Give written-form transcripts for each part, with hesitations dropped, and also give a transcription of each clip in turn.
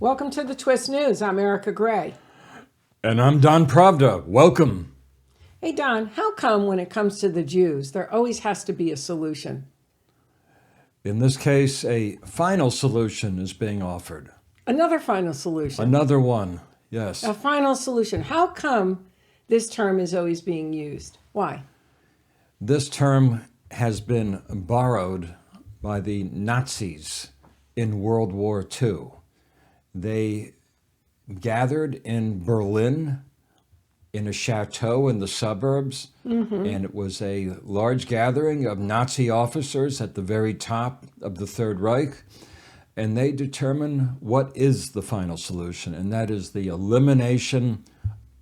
Welcome to the Twist News. I'm Erika Grey. And I'm Don Pravda. Welcome. Hey, Don, how come when it comes to the Jews, there always has to be a solution? In this case, a final solution is being offered. Another final solution. Another one, yes. A final solution. How come this term is always being used? Why? This term has been borrowed by the Nazis in World War II. They gathered in Berlin in a chateau in the suburbs, and it was a large gathering of Nazi officers at the very top of the Third Reich, and they determined what is the final solution, and that is the elimination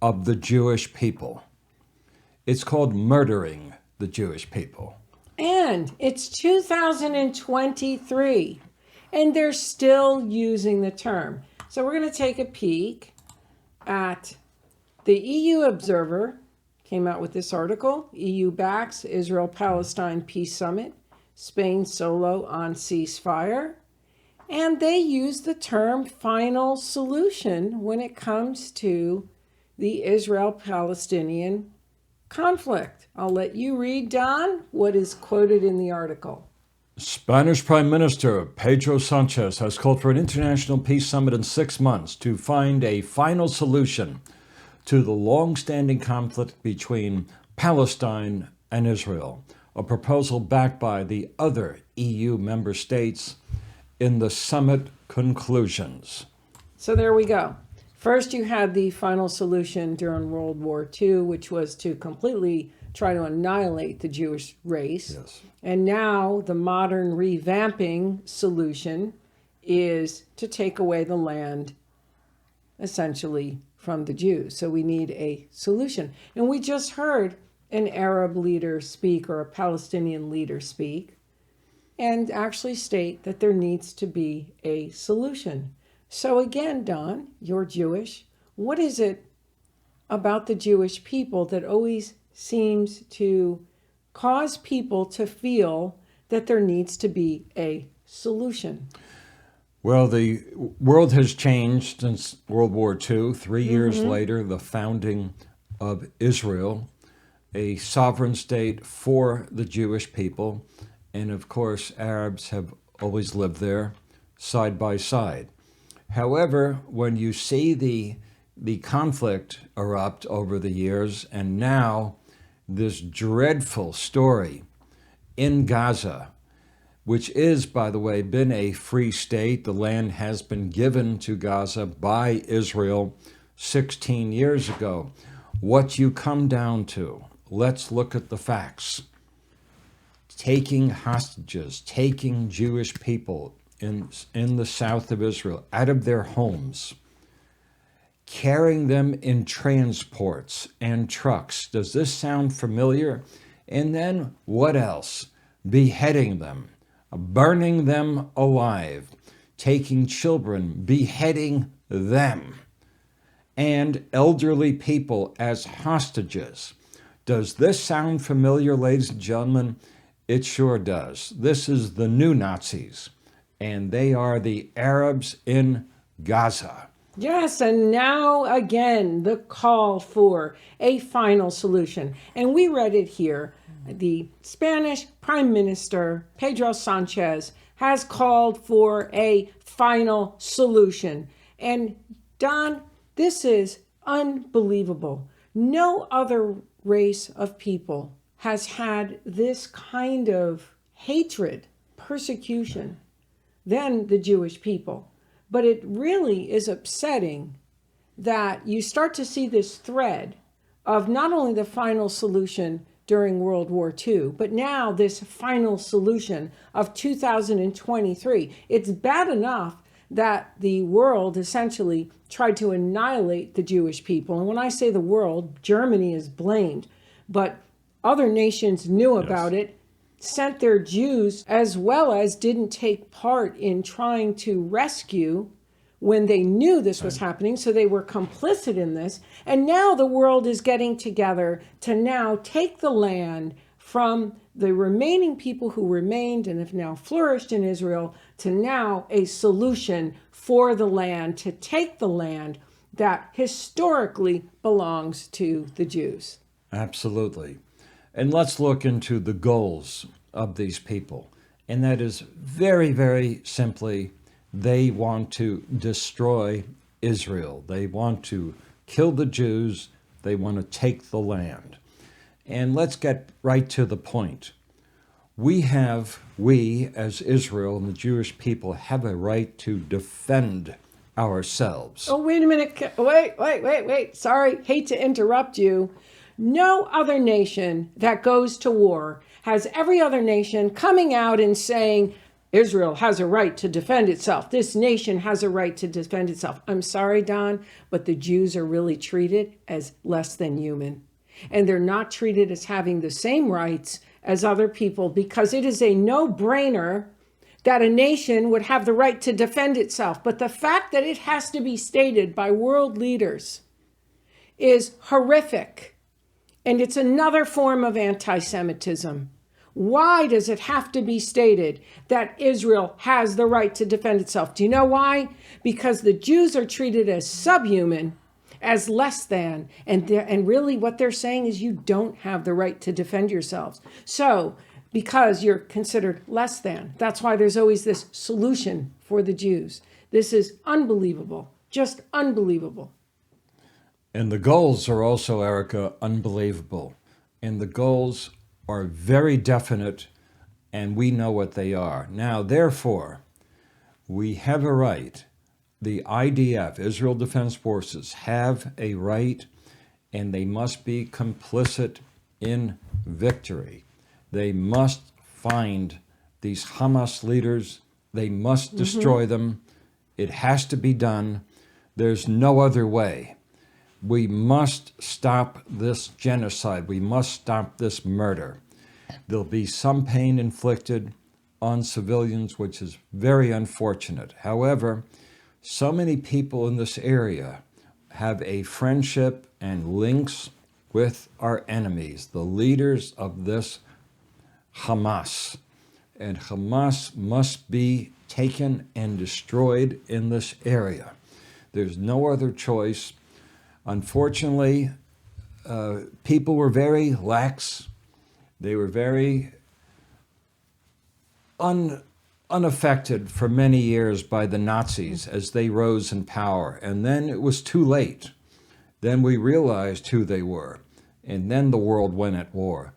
of the Jewish people. It's called murdering the Jewish people. And it's 2023, and they're still using the term. So we're going to take a peek at the EU Observer came out with this article. EU backs Israel-Palestine peace summit. Spain solo on ceasefire. And they use the term final solution when it comes to the Israel-Palestinian conflict. I'll let you read, Don, what is quoted in the article. Spanish Prime Minister Pedro Sanchez has called for an international peace summit in 6 months to find a final solution to the long-standing conflict between Palestine and Israel, a proposal backed by the other EU member states in the summit conclusions. So there we go. First, you had the final solution during World War II, which was to completely try to annihilate the Jewish race. Yes. And now the modern revamping solution is to take away the land, essentially, from the Jews. So we need a solution. And we just heard an Arab leader speak, or a Palestinian leader speak, and actually state that there needs to be a solution. So again, Don, you're Jewish. What is it about the Jewish people that always seems to cause people to feel that there needs to be a solution? Well, the world has changed since World War II. 3 years later, the founding of Israel, a sovereign state for the Jewish people. And of course, Arabs have always lived there side by side. However, when you see the conflict erupt over the years, and now this dreadful story in Gaza, which is, by the way, been a free state. The land has been given to Gaza by Israel 16 years ago. What you come down to, let's look at the facts. Taking hostages, taking Jewish people in the south of Israel out of their homes, carrying them in transports and trucks. Does this sound familiar? And then what else? Beheading them, burning them alive, taking children, beheading them, and elderly people as hostages. Does this sound familiar, ladies and gentlemen? It sure does. This is the new Nazis, and they are the Arabs in Gaza. Yes, and now again, the call for a final solution. And we read it here. The Spanish Prime Minister, Pedro Sanchez, has called for a final solution. And Don, this is unbelievable. No other race of people has had this kind of hatred, persecution than the Jewish people. But it really is upsetting that you start to see this thread of not only the final solution during World War II, but now this final solution of 2023. It's bad enough that the world essentially tried to annihilate the Jewish people. And when I say the world, Germany is blamed, but other nations knew about it, sent their Jews, as well as didn't take part in trying to rescue when they knew this was happening. So they were complicit in this. And now the world is getting together to now take the land from the remaining people who remained and have now flourished in Israel, to now a solution for the land, to take the land that historically belongs to the Jews. Absolutely. And let's look into the goals of these people. And that is very, very simply, they want to destroy Israel. They want to kill the Jews. They want to take the land. And let's get right to the point. We as Israel and the Jewish people, have a right to defend ourselves. Oh, wait a minute. Wait. Sorry, hate to interrupt you. No other nation that goes to war has every other nation coming out and saying, Israel has a right to defend itself. This nation has a right to defend itself. I'm sorry, Don, but the Jews are really treated as less than human. And they're not treated as having the same rights as other people, because it is a no-brainer that a nation would have the right to defend itself. But the fact that it has to be stated by world leaders is horrific. And it's another form of anti-Semitism. Why does it have to be stated that Israel has the right to defend itself? Do you know why? Because the Jews are treated as subhuman, as less than, and really what they're saying is you don't have the right to defend yourselves. So, because you're considered less than, that's why there's always this solution for the Jews. This is unbelievable, just unbelievable. And the goals are also, Erika, unbelievable. And the goals are very definite, and we know what they are. Now, therefore, we have a right. The IDF, Israel Defense Forces, have a right, and they must be complicit in victory. They must find these Hamas leaders. They must destroy them. It has to be done. There's no other way. We must stop this genocide. We must stop this murder. There'll be some pain inflicted on civilians, which is very unfortunate. However, so many people in this area have a friendship and links with our enemies, the leaders of this Hamas. And Hamas must be taken and destroyed in this area. There's no other choice. Unfortunately, people were very lax. They were very unaffected for many years by the Nazis as they rose in power. And then it was too late. Then we realized who they were. And then the world went at war.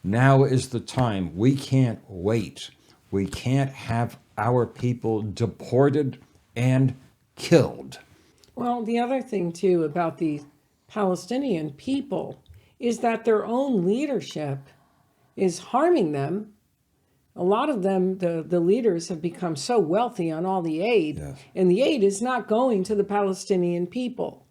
Now is the time. We can't wait. We can't have our people deported and killed. Well, the other thing, too, about the Palestinian people is that their own leadership is harming them. A lot of them, the leaders, have become so wealthy on all the aid, Yes. and the aid is not going to the Palestinian people.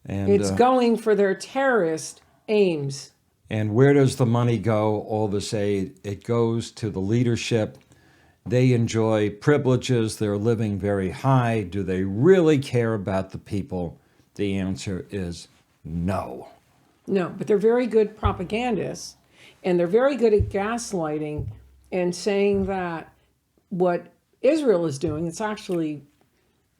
And It's going for their terrorist aims. And where does the money go, all this aid? It goes to the leadership. They enjoy privileges. They're living very high. Do they really care about the people? The answer is no. No, but they're very good propagandists, and they're very good at gaslighting and saying that what Israel is doing, it's actually,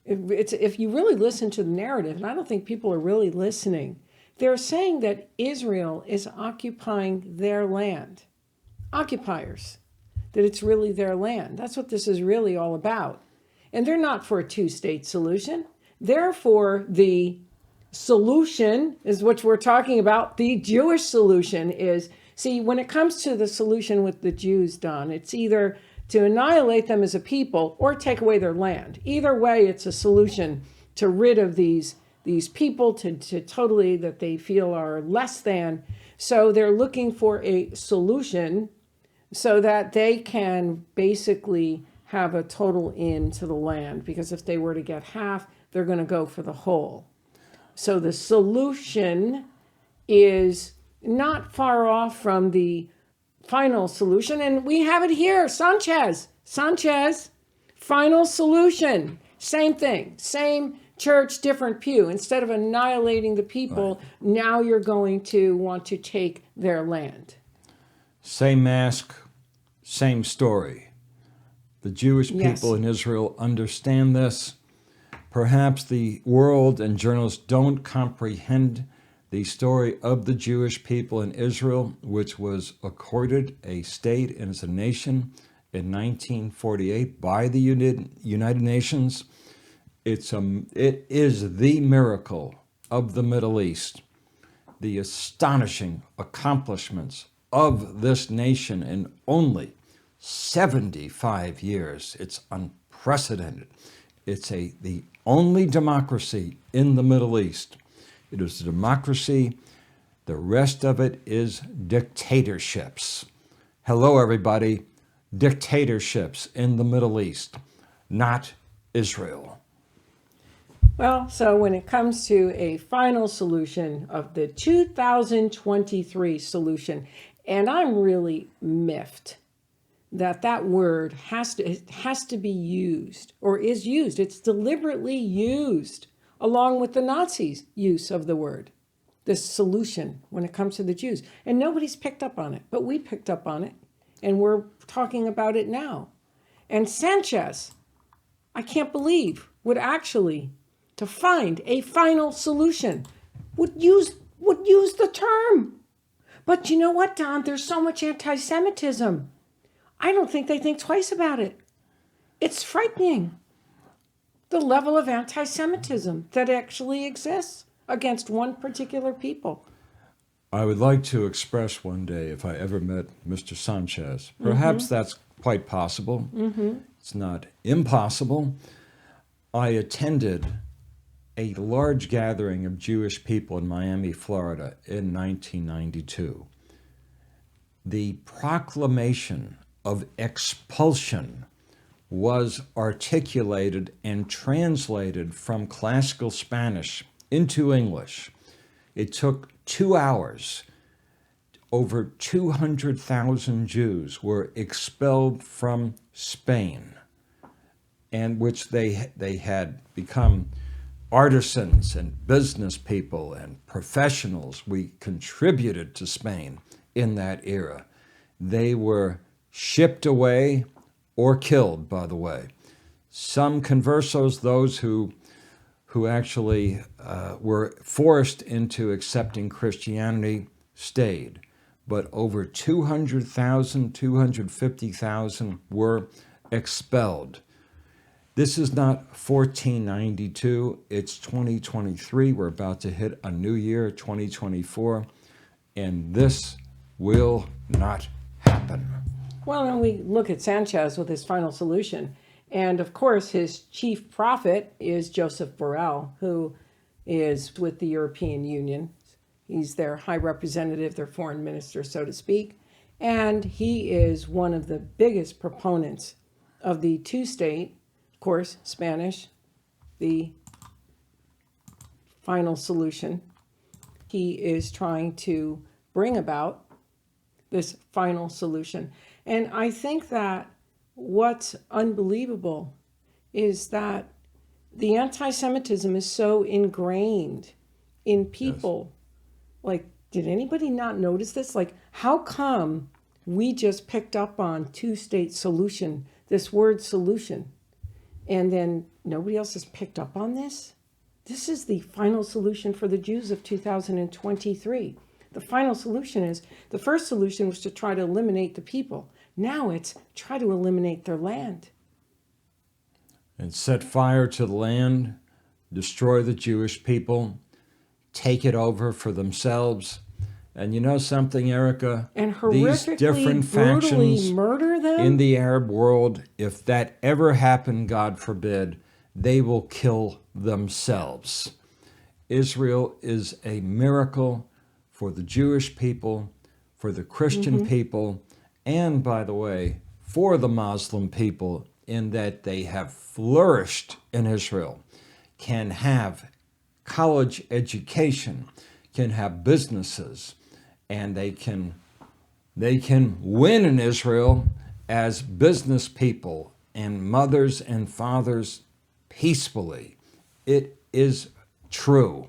if you really listen to the narrative, and I don't think people are really listening, they're saying that Israel is occupying their land. Occupiers. That it's really their land. That's what this is really all about. And they're not for a two-state solution. They're for the solution, is what we're talking about. The Jewish solution is, see, when it comes to the solution with the Jews, Don, it's either to annihilate them as a people or take away their land. Either way, it's a solution to rid of these people to totally, that they feel are less than. So they're looking for a solution so that they can basically have a total end to the land. Because if they were to get half, they're going to go for the whole. So the solution is not far off from the final solution. And we have it here, Sanchez, final solution. Same thing, same church, different pew. Instead of annihilating the people, now you're going to want to take their land. Same mask, same story. The Jewish Yes. people in Israel understand this. Perhaps the world and journalists don't comprehend the story of the Jewish people in Israel, which was accorded a state and as a nation in 1948 by the United Nations. It is the miracle of the Middle East, the astonishing accomplishments of this nation in only 75 years. It's unprecedented. It's the only democracy in the Middle East. It is a democracy. The rest of it is dictatorships. Hello, everybody. Dictatorships in the Middle East, not Israel. Well, so when it comes to a final solution of the 2023 solution, and I'm really miffed that word has to be used or is used. It's deliberately used along with the Nazis' use of the word, this solution when it comes to the Jews. And nobody's picked up on it, but we picked up on it, and we're talking about it now. And Sanchez, I can't believe, would actually, to find a final solution, would use the term. But you know what, Don? There's so much anti-Semitism. I don't think they think twice about it. It's frightening, the level of anti-Semitism that actually exists against one particular people. I would like to express one day, if I ever met Mr. Sanchez, perhaps that's quite possible. It's not impossible. I attended a large gathering of Jewish people in Miami, Florida in 1992. The proclamation of expulsion was articulated and translated from classical Spanish into English. It took 2 hours. Over 200,000 Jews were expelled from Spain, and which they had become artisans and business people and professionals. We contributed to Spain in that era. They were shipped away or killed, by the way. Some conversos, those who actually were forced into accepting Christianity, stayed. But over 200,000, 250,000 were expelled. This is not 1492, it's 2023. We're about to hit a new year, 2024, and this will not happen. Well, then we look at Sanchez with his final solution. And of course, his chief prophet is Joseph Borrell, who is with the European Union. He's their high representative, their foreign minister, so to speak. And he is one of the biggest proponents of the two-state, of course, Spanish, the final solution. He is trying to bring about this final solution. And I think that what's unbelievable is that the anti-Semitism is so ingrained in people. Yes. Like, did anybody not notice this? Like, how come we just picked up on two-state solution, this word solution, and then nobody else has picked up on this? This is the final solution for the Jews of 2023. The final solution is, the first solution was to try to eliminate the people. Now it's try to eliminate their land. And set fire to the land, destroy the Jewish people, take it over for themselves. And you know something, Erika? And horrifically, these different factions murder them? In the Arab world, if that ever happened, God forbid, they will kill themselves. Israel is a miracle for the Jewish people, for the Christian people, and, by the way, for the Muslim people, in that they have flourished in Israel, can have college education, can have businesses, and they can win in Israel as business people and mothers and fathers peacefully. It is true.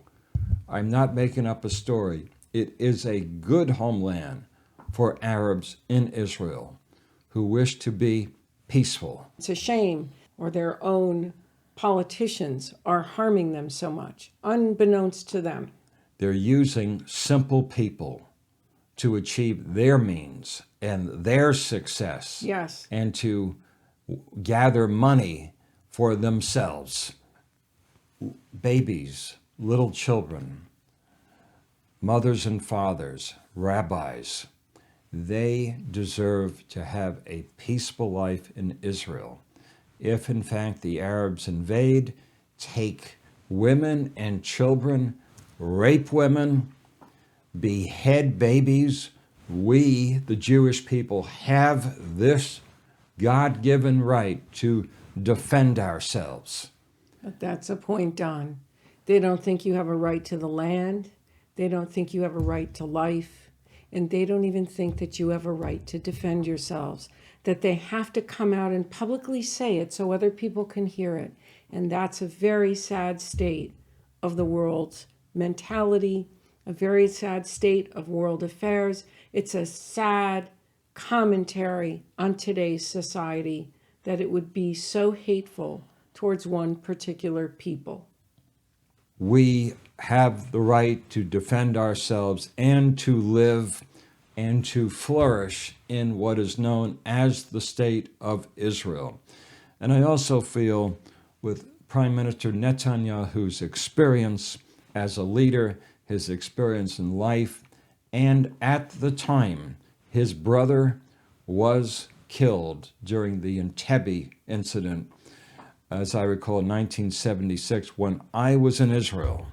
I'm not making up a story. It is a good homeland for Arabs in Israel who wish to be peaceful. It's a shame, or their own politicians are harming them so much, unbeknownst to them. They're using simple people to achieve their means and their success. Yes. And to gather money for themselves. Babies, little children, mothers and fathers, rabbis, they deserve to have a peaceful life in Israel. If in fact the Arabs invade, take women and children, rape women, behead babies, we, the Jewish people, have this God-given right to defend ourselves. But that's a point, Don. They don't think you have a right to the land. They don't think you have a right to life. And they don't even think that you have a right to defend yourselves. That they have to come out and publicly say it so other people can hear it. And that's a very sad state of the world's mentality, a very sad state of world affairs. It's a sad commentary on today's society that it would be so hateful towards one particular people. We have the right to defend ourselves and to live and to flourish in what is known as the State of Israel. And I also feel with Prime Minister Netanyahu's experience as a leader, his experience in life, and at the time, his brother was killed during the Entebbe incident, as I recall, 1976, when I was in Israel.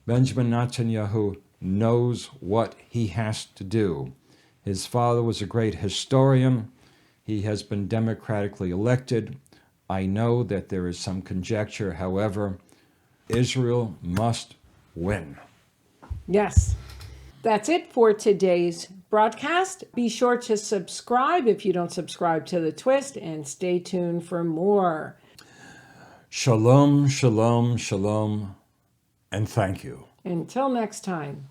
Benjamin Netanyahu knows what he has to do. His father was a great historian. He has been democratically elected. I know that there is some conjecture, however, Israel must win. Yes. That's it for today's broadcast. Be sure to subscribe if you don't subscribe to The Twist, and stay tuned for more. Shalom, shalom, shalom, and thank you. Until next time.